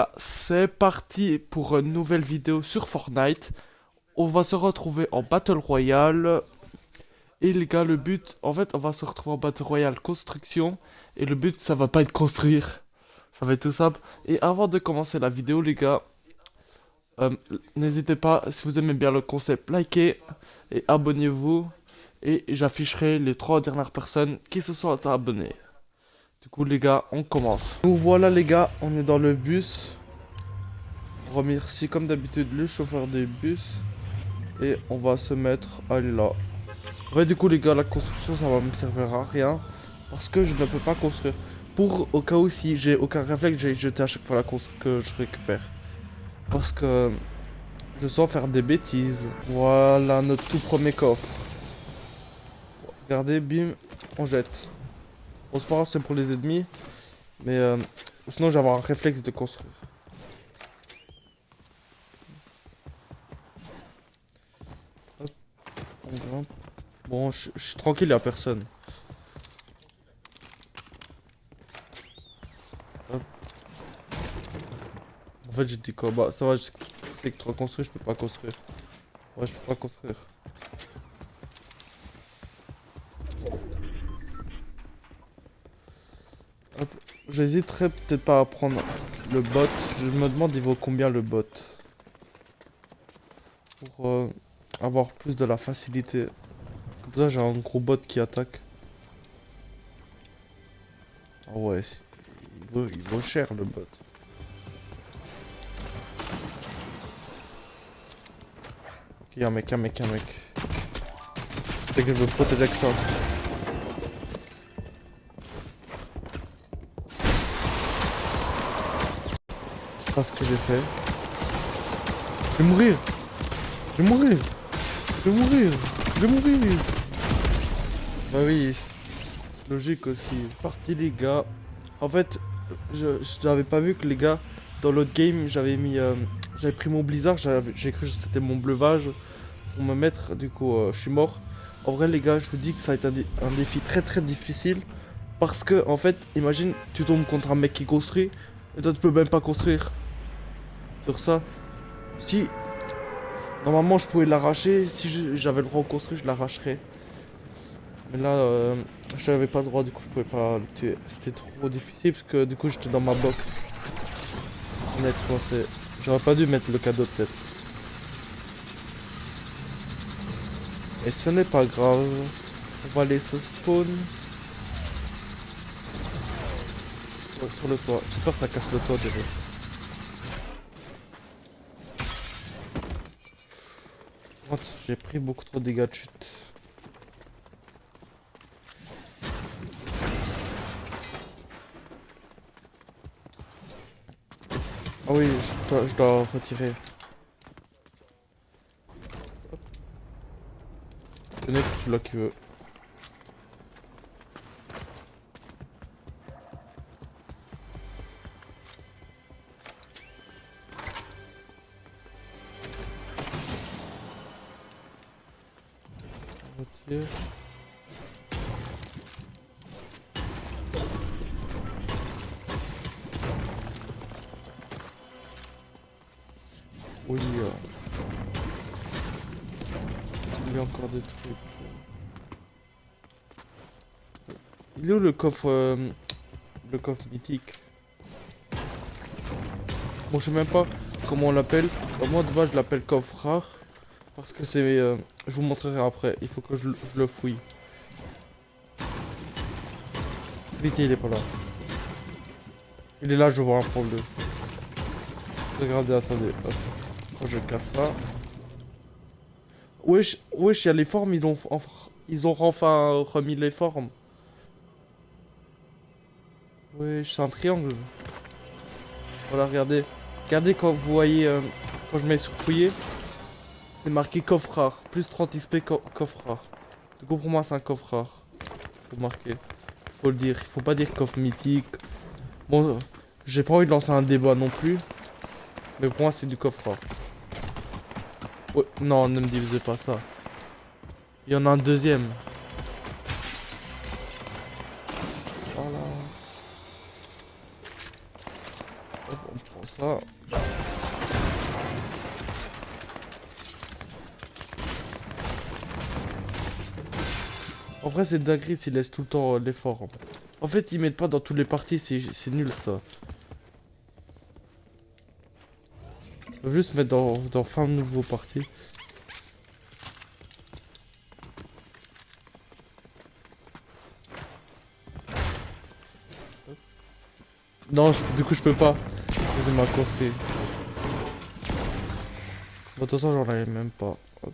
Ah, c'est parti pour une nouvelle vidéo sur Fortnite. On va se retrouver en Battle Royale. Et les gars, le but, en fait, on va se retrouver en Battle Royale construction. Et le but, ça va pas être construire. Ça va être tout simple. Et avant de commencer la vidéo, les gars, euh, n'hésitez pas, si vous aimez bien le concept, likez et abonnez-vous. Et j'afficherai les 3 dernières personnes qui se sont abonnées. Du coup, les gars, on commence. Nous voilà, les gars, on est dans le bus. On remercie comme d'habitude le chauffeur des bus. Et on va se mettre à aller là. Ouais, du coup, les gars, la construction, ça va me servir à rien. Parce que je ne peux pas construire. Pour, au cas où, si j'ai aucun réflexe, j'ai jeté à chaque fois la construction que je récupère. Parce que je sens faire des bêtises. Voilà notre tout premier coffre. Regardez, bim, on jette. Bon, c'est pas grave, c'est pour les ennemis. Mais sinon, j'ai avoir un réflexe de construire. Hop, on grimpe. Bon, je suis tranquille, y'a personne. Hop. En fait, j'ai dit quoi? Bah, ça va, je sais que tu construire, je peux pas construire. Ouais, je peux pas construire. Hop. J'hésiterais peut-être pas à prendre le bot. Je me demande, il vaut combien le bot? Pour avoir plus de la facilité. Comme ça, j'ai un gros bot qui attaque. Ah ouais, il vaut cher le bot. Ok, y'a un mec, un mec, un mec. C'est que je veux protéger avec ça. Je sais pas ce que j'ai fait. Je vais mourir! Je vais mourir! Je vais mourir! Je vais mourir! Bah oui, c'est logique aussi. Parti les gars. En fait, je n'avais pas vu que les gars, dans l'autre game, j'avais pris mon blizzard, j'ai cru que c'était mon bleuvage pour me mettre, du coup, je suis mort. En vrai, les gars, je vous dis que ça va être un défi très très difficile. Parce que, en fait, imagine, tu tombes contre un mec qui construit, et toi tu peux même pas construire. Sur ça, si normalement je pouvais l'arracher, si j'avais le droit de construire, je l'arracherais. Mais là, je n'avais pas le droit, du coup je pouvais pas le tuer. C'était trop difficile parce que du coup j'étais dans ma box. Honnêtement, j'aurais pas dû mettre le cadeau peut-être. Et ce n'est pas grave. On va aller se spawn. Ouais, sur le toit. J'espère que ça casse le toit déjà. What? J'ai pris beaucoup trop de dégâts de chute. Ah oui, je dois retirer. Je connais celui-là qui veut. Retire. Oui, il y a encore des trucs. Il est où le coffre mythique? Bon, je sais même pas comment on l'appelle. Moi, de base, je l'appelle coffre rare. Parce que c'est... je vous montrerai après. Il faut que je le fouille. Vite, il est pas là. Il est là, je vais voir un problème. Regardez, attendez. Hop. Moi, je casse ça. Wesh, wesh, il y a les formes. Ils ont enfin remis les formes. Wesh, c'est un triangle. Voilà, regardez. Regardez quand vous voyez... quand je mets sur fouiller. C'est marqué coffre rare. Plus 30 XP coffre rare. Du coup, pour moi, c'est un coffre rare. Faut marquer. Faut le dire. Il faut pas dire coffre mythique. Bon, j'ai pas envie de lancer un débat non plus. Mais pour moi, c'est du coffre rare. Ouais, non, ne me divisez pas ça. Il y en a un deuxième. Voilà. Hop, on prend ça. En vrai, c'est dinguerie s'ils laissent tout le temps l'effort. En fait, ils mettent pas dans toutes les parties, c'est nul ça. Faut juste mettre dans fin de nouveau partie. Non, du coup, je peux pas. C'est ma construit. Bon, de toute façon, j'en avais même pas. Hop.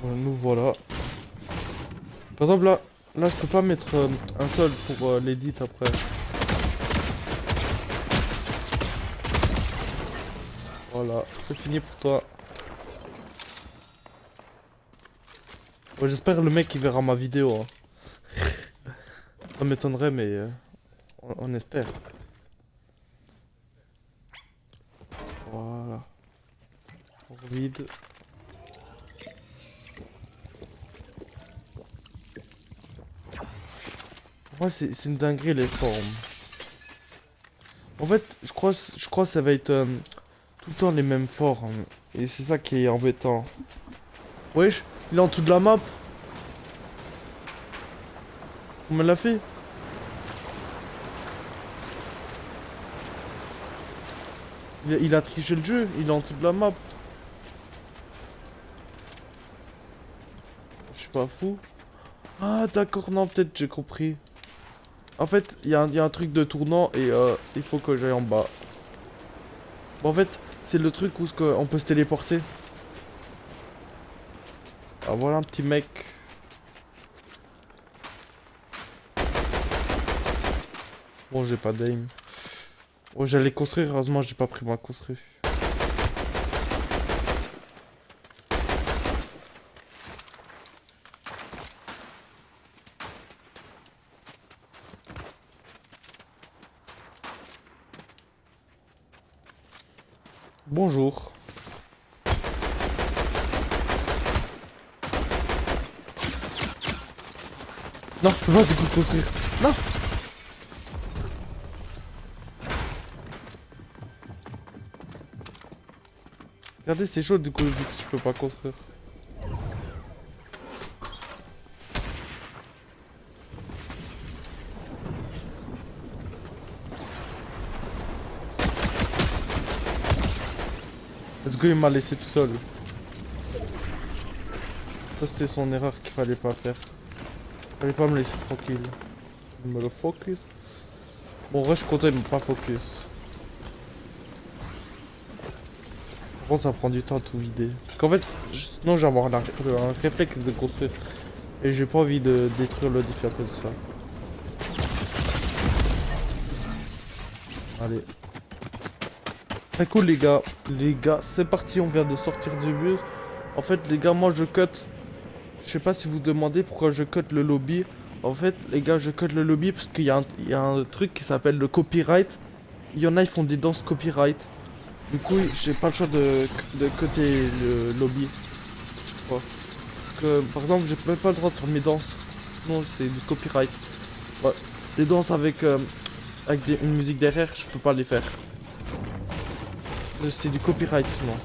Voilà, nous voilà. Par exemple, là, je peux pas mettre un seul pour l'édit après. Voilà, c'est fini pour toi. Bon, j'espère le mec il verra ma vidéo. Hein. Ça m'étonnerait, mais on espère. Voilà. On vide. Moi, c'est une dinguerie les formes. En fait, je crois que ça va être tout le temps les mêmes formes. Et c'est ça qui est embêtant. Wesh, il est en dessous de la map. On me l'a fait. Il a triché le jeu, il est en dessous de la map. Je suis pas fou. Ah d'accord, non, peut-être j'ai compris. En fait, il y a un truc de tournant et il faut que j'aille en bas. Bon, en fait, c'est le truc où on peut se téléporter. Ah voilà un petit mec. Bon, j'ai pas d'aim. Oh, j'allais construire, heureusement j'ai pas pris ma construire. Bonjour. Non, je peux pas du coup construire. Non. Regardez, c'est chaud du coup vu que je peux pas construire. Let's go, il m'a laissé tout seul. Ça c'était son erreur qu'il fallait pas faire. Fallait pas me laisser tranquille. Il me le focus. Bon, en vrai, je suis content, il m'a pas focus. Par contre, ça prend du temps à tout vider. Parce qu'en fait, sinon, j'ai avoir un réflexe de construire. Et j'ai pas envie de détruire le défi à cause de ça. Allez. Très cool, les gars. Les gars, c'est parti, on vient de sortir du bus. En fait, les gars, moi, je cut. Je sais pas si vous demandez pourquoi je cut le lobby. En fait, les gars, je cut le lobby parce qu'il y a un truc qui s'appelle le copyright. Il y en a, ils font des danses copyright. Du coup, j'ai pas le choix de cutter le lobby. Je sais pas. Parce que, par exemple, j'ai même pas le droit de faire mes danses. Sinon, c'est du copyright. Ouais. Les danses avec une musique derrière, je peux pas les faire. C'est du copyright, sinon.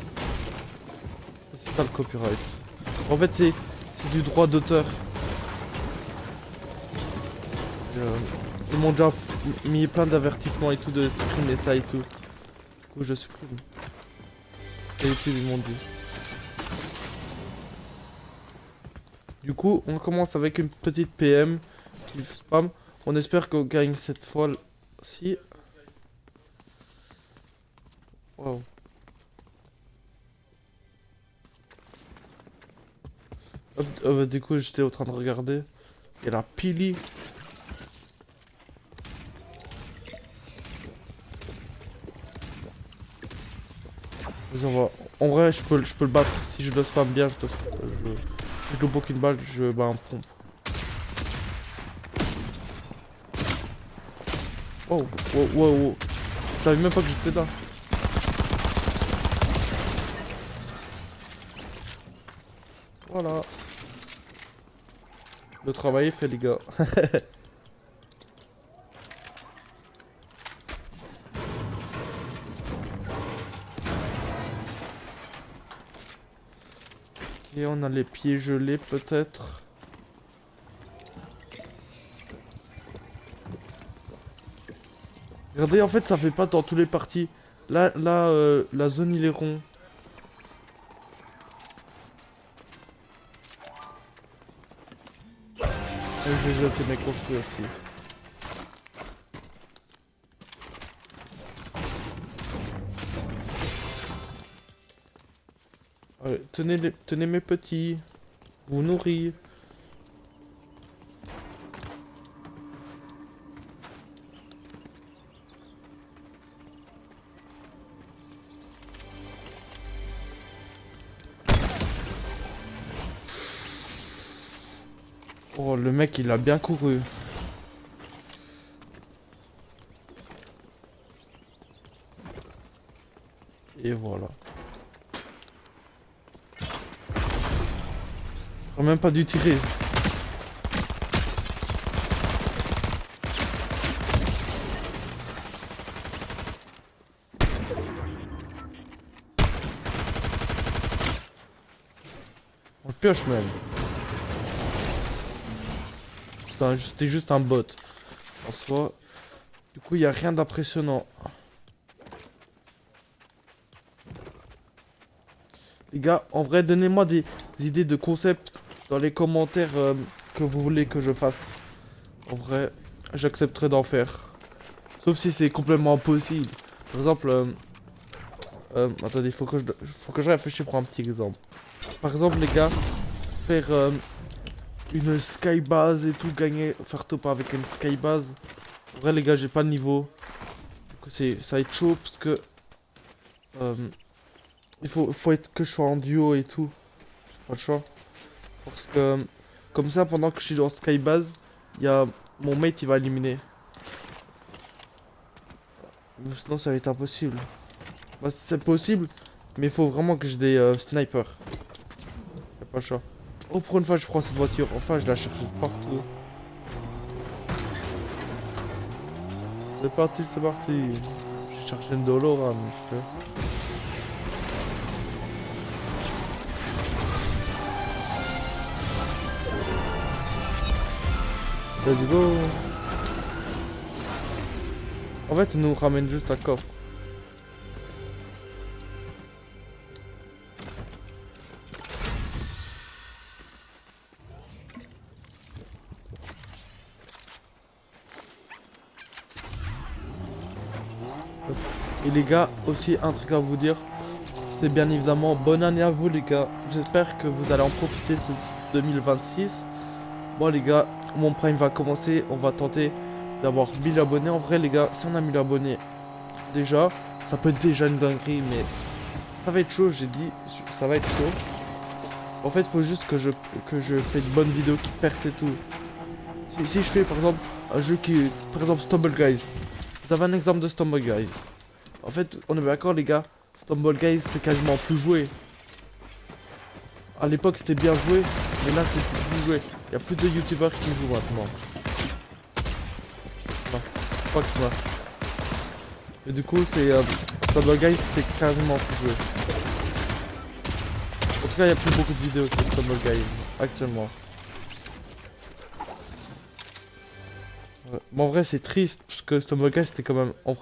C'est pas le copyright. En fait, c'est du droit d'auteur. Ils m'ont déjà mis plein d'avertissements et tout de supprimer ça et tout. Du coup, je supprime. Et YouTube, ils m'ont dit. Du coup, on commence avec une petite PM qui spam. On espère qu'on gagne cette fois-ci. Wow. Hop, du coup, j'étais en train de regarder. Il y a la Pili. Vas-y, En vrai, je peux le battre. Si je le spam bien, si je loupe aucune balle, je bats un pompe. Oh, wow, wow, wow. Je savais même pas que j'étais là. Voilà. Le travail est fait, les gars. Et on a les pieds gelés, peut-être. Regardez, en fait, ça fait pas dans tous les parties. Là, la zone, il est rond. Et je vais jeter mes construits aussi. Allez, tenez mes petits. Vous nourris. Oh, le mec, il a bien couru. Et voilà. J'aurais même pas dû tirer. On le pioche même. C'était juste un bot. En soi. Du coup, il n'y a rien d'impressionnant. Les gars, en vrai, donnez-moi des idées de concepts dans les commentaires que vous voulez que je fasse. En vrai, j'accepterai d'en faire. Sauf si c'est complètement impossible. Par exemple, attendez, faut que je réfléchisse pour un petit exemple. Par exemple, les gars, faire une skybase et tout, faire top avec une skybase. En vrai, les gars, j'ai pas le niveau. Ça va être chaud parce que il faut être que je sois en duo et tout. J'ai pas le choix. Parce que comme ça, pendant que je suis dans skybase, il y a mon mate, il va éliminer. Sinon, ça va être impossible. Bah, c'est possible, mais il faut vraiment que j'ai des snipers. J'ai pas le choix. Oh, pour une fois, je prends cette voiture. Enfin, je la cherche partout. C'est parti, c'est parti. J'ai cherché une Dolora, mais je fais. Let's go. En fait, il nous ramène juste un coffre. Et les gars, aussi un truc à vous dire, c'est bien évidemment bonne année à vous les gars. J'espère que vous allez en profiter ce 2026. Bon les gars, mon prime va commencer, on va tenter d'avoir 1000 abonnés. En vrai les gars, si on a 1000 abonnés, déjà, ça peut être déjà une dinguerie, mais ça va être chaud, j'ai dit, ça va être chaud. En fait, il faut juste que je fais de bonnes vidéos qui percent et tout. Si je fais par exemple un jeu qui, par exemple Stumble Guys, vous avez un exemple de Stumble Guys. En fait, on est d'accord les gars, Stumble Guys c'est quasiment plus joué. À l'époque c'était bien joué, mais là c'est plus joué. Il y a plus de youtubeurs qui jouent maintenant. Non, pas que moi. Et du coup c'est Stumble Guys c'est quasiment plus joué. En tout cas il y a plus beaucoup de vidéos sur Stumble Guys actuellement. Ouais. Mais en vrai c'est triste parce que Stumble Guys c'était quand même en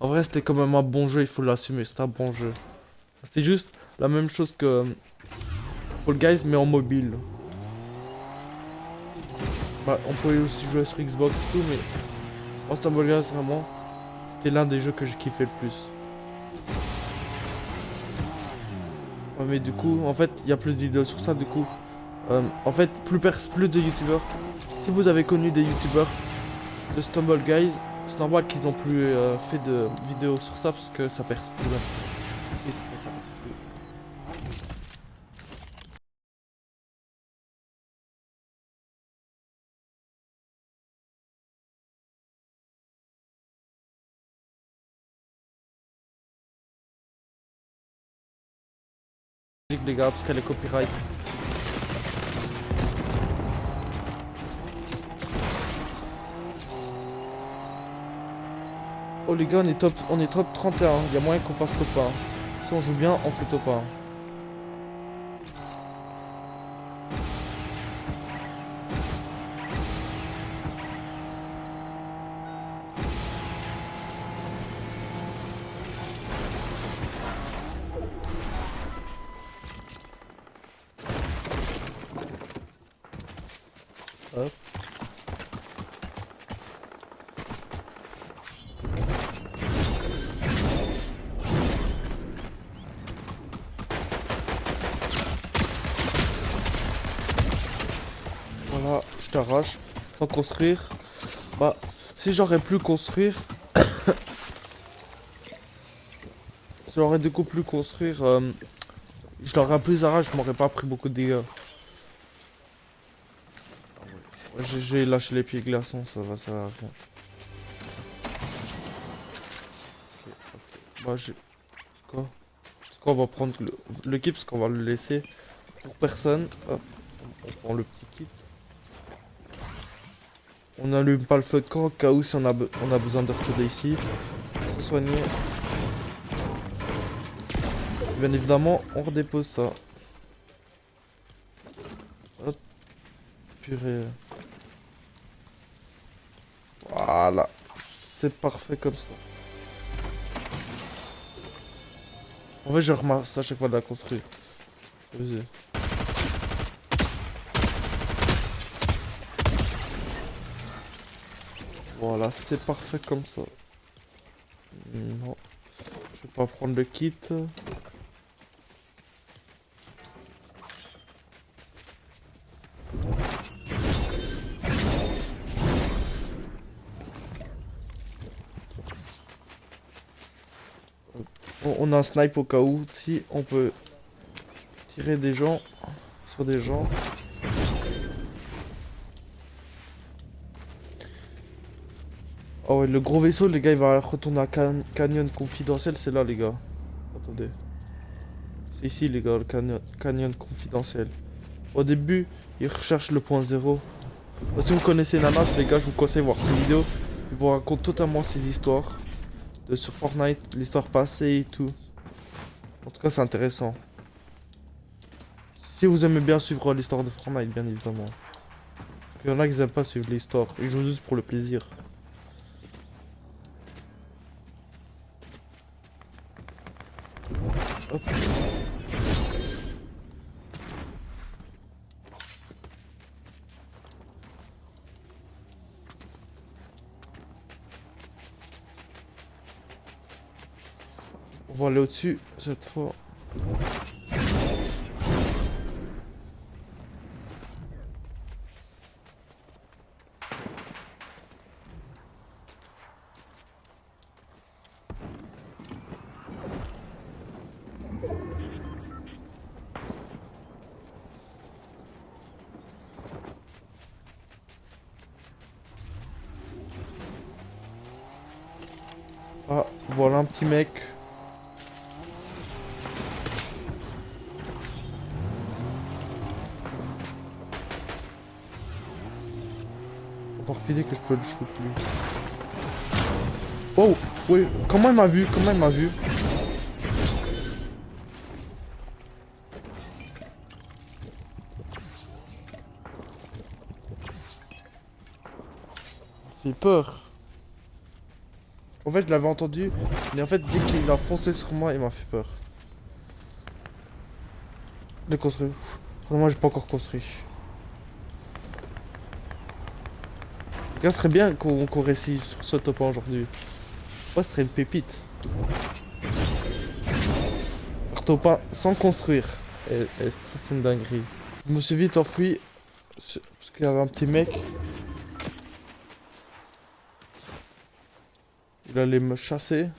vrai c'était quand même un bon jeu, il faut l'assumer, c'était un bon jeu. C'était juste la même chose que Fall Guys mais en mobile. Bah, on pouvait aussi jouer sur Xbox et tout, mais en Stumble Guys vraiment c'était l'un des jeux que j'ai kiffé le plus. Ouais, mais du coup en fait il y a plus de vidéos sur ça du coup. En fait plus de youtubeurs. Si vous avez connu des youtubeurs de Stumble Guys, c'est normal qu'ils n'ont plus fait de vidéos sur ça parce que ça perce plus. C'est triste, mais ça perce plus. les gars, parce qu'elle est copyright. Oh les gars, on est top 31. Il y a moyen qu'on fasse top 1. Si on joue bien, on fait top 1. Hop. Voilà, je t'arrache. Sans construire. Bah, si j'aurais pu construire... si j'aurais du coup pu construire... je l'aurais plus arraché, je m'aurais pas pris beaucoup de dégâts. Ouais, j'ai lâché les pieds glaçons, ça va, ça va rien. Bah, j'ai... C'est quoi? C'est quoi, on va prendre le kit, parce qu'on va le laisser pour personne. Hop, on prend le petit kit. On n'allume pas le feu de camp au cas où si on a besoin de retourner ici. Se soigner. Bien évidemment, on redépose ça. Hop, purée. Voilà. C'est parfait comme ça. En fait, je ramasse à chaque fois de la construire. Vas-y. Voilà, c'est parfait comme ça. Non. Je vais pas prendre le kit. On a un snipe au cas où. Si on peut tirer des gens sur des gens. Oh ouais, le gros vaisseau, les gars, il va retourner à Canyon confidentiel. C'est là, les gars. Attendez. C'est ici, les gars, le canyon confidentiel. Au début, il recherche le point zéro. Si vous connaissez Nanas, les gars, je vous conseille de voir ces vidéos. Il vous raconte totalement ces histoires sur Fortnite, l'histoire passée et tout. En tout cas, c'est intéressant. Si vous aimez bien suivre l'histoire de Fortnite, bien évidemment. Parce qu'il y en a qui n'aiment pas suivre l'histoire. Ils jouent juste pour le plaisir. Hop. On va aller au-dessus cette fois. Ah, voilà un petit mec. On va refuser que je peux le shoot lui. Oh, oui, comment il m'a vu? Comment il m'a vu? Il fait peur. En fait, je l'avais entendu, mais en fait, dès qu'il a foncé sur moi, il m'a fait peur. De construire. Vraiment, j'ai pas encore construit. Les gars, ce serait bien qu'on réussisse sur ce top 1 aujourd'hui. Ouais, ce serait une pépite. Faire top 1 sans construire. Et ça, c'est une dinguerie. Je me suis vite enfui. Parce qu'il y avait un petit mec. Il allait me chasser.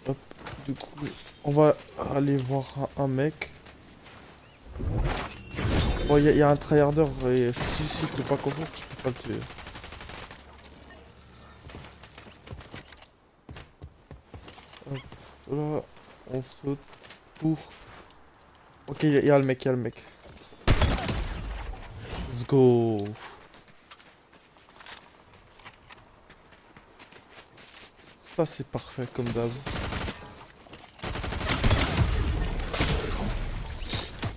Hop, du coup, On va aller voir un mec. Bon, y a un tryharder et si je peux pas construire, je peux pas le tuer. Hop, là, on saute pour... Ok, y a le mec, y a le mec. Let's go. Ça c'est parfait comme d'hab.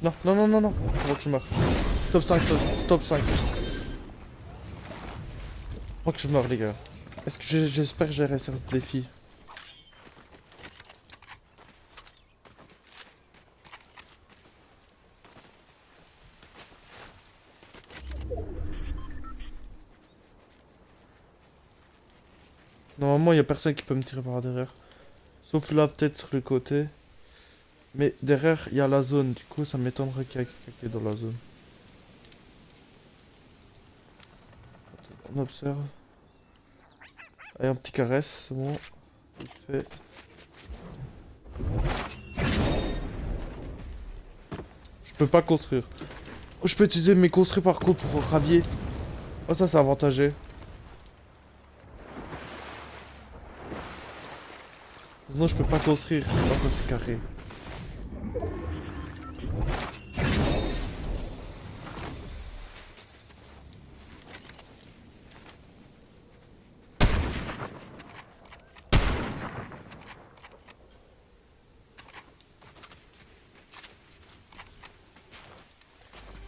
Non, non, non, non, non. Faut que je meurs. Top 5, top 5. Faut que je meurs, les gars. Est-ce que j'espère que j'ai réussi ce défi. Normalement, il y a personne qui peut me tirer par derrière. Sauf là, peut-être sur le côté. Mais derrière, il y a la zone. Du coup, ça m'étonnerait qu'il y ait quelqu'un qui est dans la zone. On observe. Allez, un petit caresse, c'est bon. Vite fait. Je peux pas construire. Oh, je peux utiliser mes construits par contre pour ravier. Oh, ça c'est avantageux. Sinon, je peux pas construire. Oh, ça c'est carré.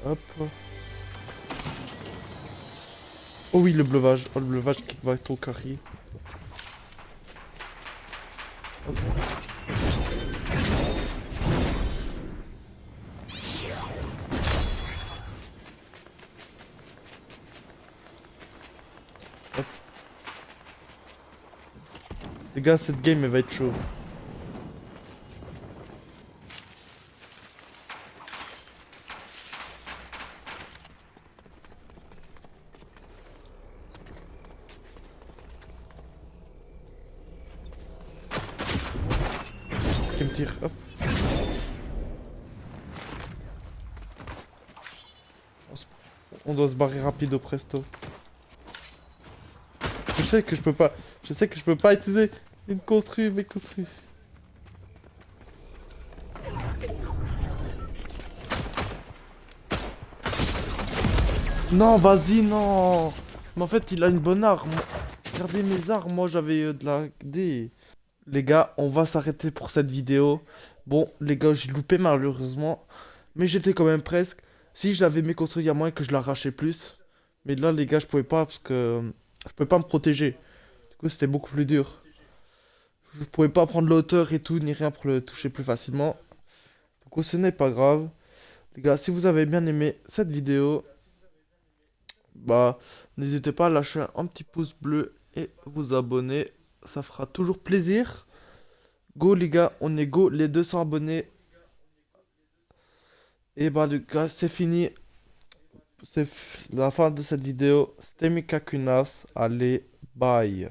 Hop. Oh oui, le bleuvage. Oh, le bleuvage qui va être au carré. Ok. Hop. Les gars, cette game elle va être chaud. Qui me tire. Hop. On doit se barrer rapide au presto. Je sais que je peux pas. Je sais que je peux pas utiliser une construit, mes construits. Non, vas-y, non. Mais en fait, il a une bonne arme. Regardez mes armes, moi j'avais de la D. Les gars, on va s'arrêter pour cette vidéo. Bon, les gars, j'ai loupé malheureusement. Mais j'étais quand même presque. Si je l'avais construit, il y a moyen que je l'arrachais plus. Mais là, les gars, je pouvais pas parce que je pouvais pas me protéger. Du coup, c'était beaucoup plus dur. Je pouvais pas prendre la hauteur et tout, ni rien pour le toucher plus facilement. Du coup, ce n'est pas grave. Les gars, si vous avez bien aimé cette vidéo, bah, n'hésitez pas à lâcher un petit pouce bleu et vous abonner. Ça fera toujours plaisir. Go les gars, on est go, les 200 abonnés. Et bah les gars, c'est fini. C'est la fin de cette vidéo. C'était Mikakunas. Allez, bye.